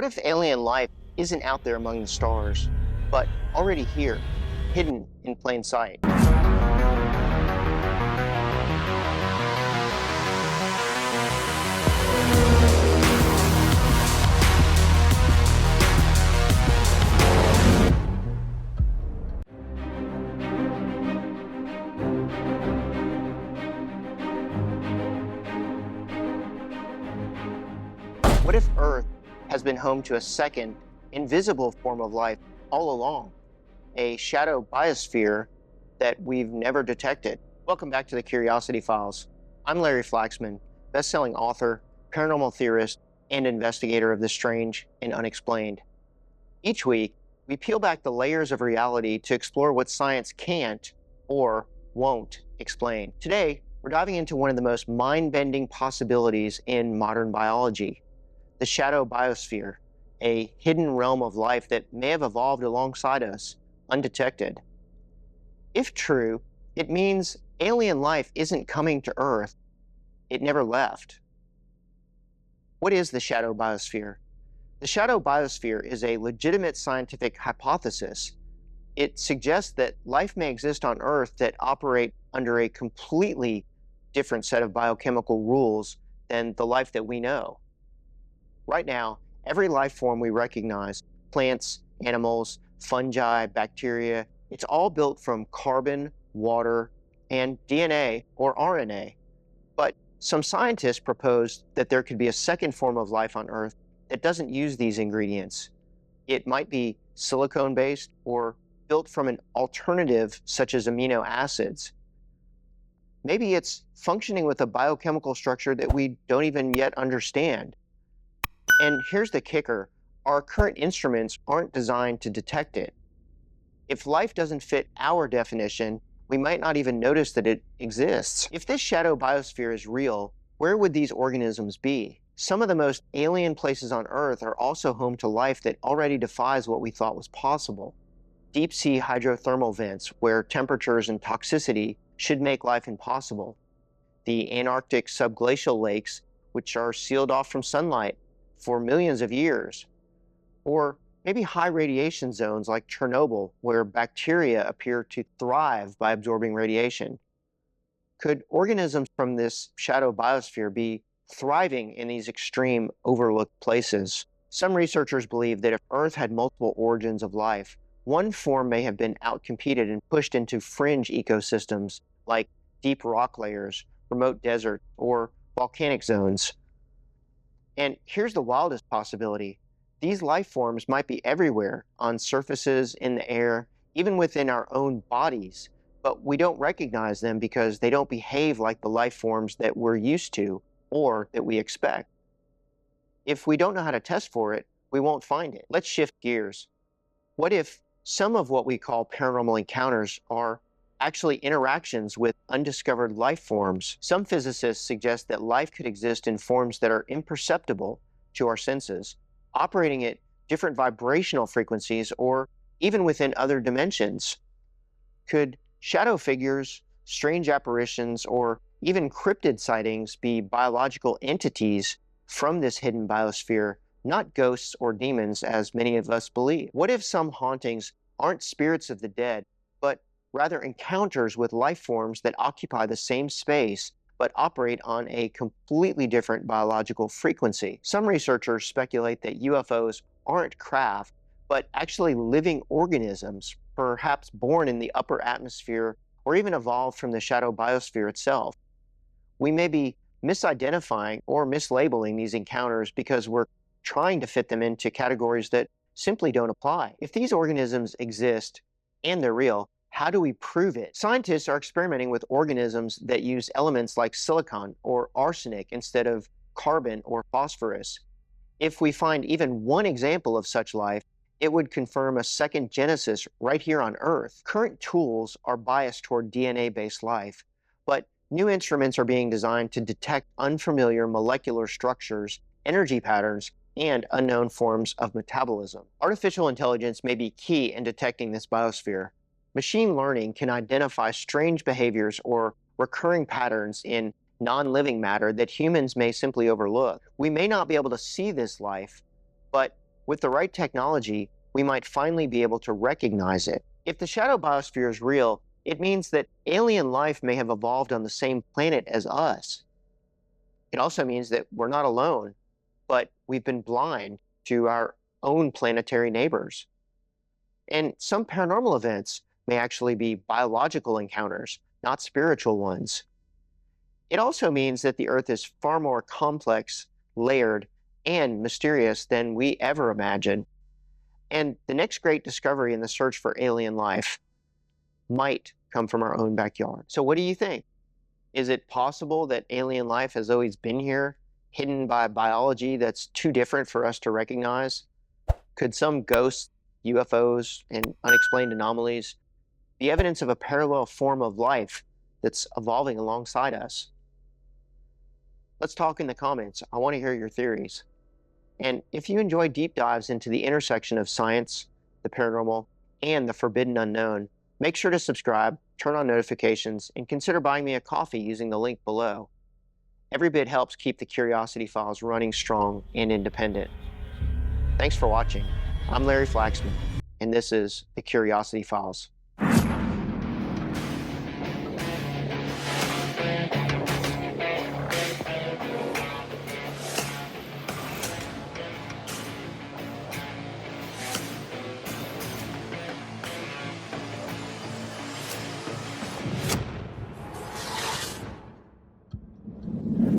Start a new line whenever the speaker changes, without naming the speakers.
if alien life isn't out there among the stars, but already here, hidden in plain sight? What if Earth has been home to a second, invisible form of life all along? A shadow biosphere that we've never detected. Welcome back to the Curiosity Files. I'm Larry Flaxman, best-selling author, paranormal theorist, and investigator of the strange and unexplained. Each week, we peel back the layers of reality to explore what science can't or won't explain. Today, we're diving into one of the most mind-bending possibilities in modern biology: the shadow biosphere, a hidden realm of life that may have evolved alongside us, undetected. If true, it means alien life isn't coming to Earth. It never left. What is the shadow biosphere? The shadow biosphere is a legitimate scientific hypothesis. It suggests that life may exist on Earth that operate under a completely different set of biochemical rules than the life that we know. Right now, every life form we recognize, plants, animals, fungi, bacteria, it's all built from carbon, water, and DNA or RNA. But some scientists propose that there could be a second form of life on Earth that doesn't use these ingredients. It might be silicone-based or built from an alternative such as amino acids. Maybe it's functioning with a biochemical structure that we don't even yet understand. And here's the kicker: our current instruments aren't designed to detect it. If life doesn't fit our definition, we might not even notice that it exists. If this shadow biosphere is real, where would these organisms be? Some of the most alien places on Earth are also home to life that already defies what we thought was possible. Deep-sea hydrothermal vents, where temperatures and toxicity should make life impossible. The Antarctic subglacial lakes, which are sealed off from sunlight for millions of years. Or maybe high radiation zones like Chernobyl, where bacteria appear to thrive by absorbing radiation. Could organisms from this shadow biosphere be thriving in these extreme, overlooked places? Some researchers believe that if Earth had multiple origins of life, one form may have been outcompeted and pushed into fringe ecosystems like deep rock layers, remote deserts, or volcanic zones. And here's the wildest possibility: these life forms might be everywhere, on surfaces, in the air, even within our own bodies, but we don't recognize them because they don't behave like the life forms that we're used to or that we expect. If we don't know how to test for it, we won't find it. Let's shift gears. What if some of what we call paranormal encounters are actually interactions with undiscovered life forms? Some physicists suggest that life could exist in forms that are imperceptible to our senses, operating at different vibrational frequencies or even within other dimensions. Could shadow figures, strange apparitions, or even cryptid sightings be biological entities from this hidden biosphere, not ghosts or demons as many of us believe? What if some hauntings aren't spirits of the dead, but rather encounters with life forms that occupy the same space but operate on a completely different biological frequency? Some researchers speculate that UFOs aren't craft, but actually living organisms, perhaps born in the upper atmosphere or even evolved from the shadow biosphere itself. We may be misidentifying or mislabeling these encounters because we're trying to fit them into categories that simply don't apply. If these organisms exist and they're real, how do we prove it? Scientists are experimenting with organisms that use elements like silicon or arsenic instead of carbon or phosphorus. If we find even one example of such life, it would confirm a second genesis right here on Earth. Current tools are biased toward DNA-based life, but new instruments are being designed to detect unfamiliar molecular structures, energy patterns, and unknown forms of metabolism. Artificial intelligence may be key in detecting this biosphere. Machine learning can identify strange behaviors or recurring patterns in non-living matter that humans may simply overlook. We may not be able to see this life, but With the right technology, we might finally be able to recognize it. If the shadow biosphere is real, it means that alien life may have evolved on the same planet as us. It also means that we're not alone, but we've been blind to our own planetary neighbors. And some paranormal events may actually be biological encounters, not spiritual ones. It also means that the Earth is far more complex, layered, and mysterious than we ever imagined. And the next great discovery in the search for alien life might come from our own backyard. So, what do you think? Is it possible that alien life has always been here, hidden by biology that's too different for us to recognize? Could some ghosts, UFOs, and unexplained anomalies be evidence of a parallel form of life that's evolving alongside us? Let's talk in the comments. I want to hear your theories. And if you enjoy deep dives into the intersection of science, the paranormal, and the forbidden unknown, make sure to subscribe, turn on notifications, and consider buying me a coffee using the link below. Every bit helps keep the Curiosity Files running strong and independent. Thanks for watching. I'm Larry Flaxman, and this is the Curiosity Files.